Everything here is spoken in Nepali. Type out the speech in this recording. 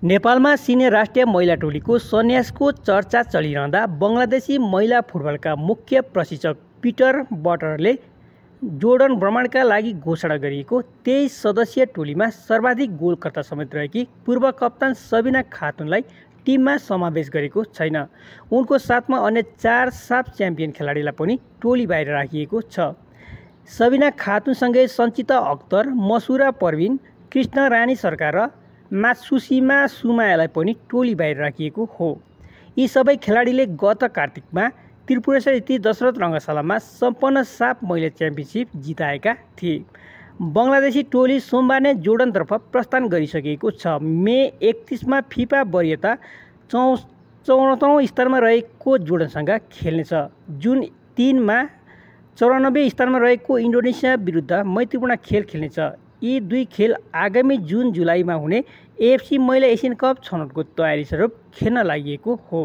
नेपालमा सिनियर राष्ट्रिय महिला टोलीको सन्यासको चर्चा चलिरहँदा बङ्गलादेशी महिला फुटबलका मुख्य प्रशिक्षक पिटर बटरले जोर्डन भ्रमणका लागि घोषणा गरिएको 23 सदस्यीय टोलीमा सर्वाधिक गोलकर्ता समेत रहेकी पूर्व कप्तान सबिना खातुनलाई टिममा समावेश गरेको छैन। उनको साथमा अन्य 4 साफ च्याम्पियन खेलाडीलाई पनि टोली बाहिर राखिएको छ। सबिना खातुनसँगै सञ्चिता अख्तर, मसुरा परविन, कृष्ण रानी सरकार र मात्सुसिमा सुमायालाई पनि टोली बाहिर राखिएको हो। यी सबै खेलाडीले गत कार्तिकमा त्रिपुरेश्वर स्थित दशरथ रङ्गशालामा सम्पन्न साफ महिला च्याम्पियनसिप जिताएका थिए। बङ्गलादेशी टोली सोमबार नै जोर्डनतर्फ प्रस्थान गरिसकेको छ। मे 31मा फिफा वरियता 54औं स्थानमा रहेको जोर्डनसँग खेल्नेछ। जुन 3मा 94 स्थानमा रहेको इन्डोनेसिया विरुद्ध मैत्रीपूर्ण खेल खेल्नेछ। यी दुई खेल आगामी जुन जुलाईमा हुने एएफसी महिला एसियन कप छनौटको तयारी स्वरूप खेल्न लागि हो।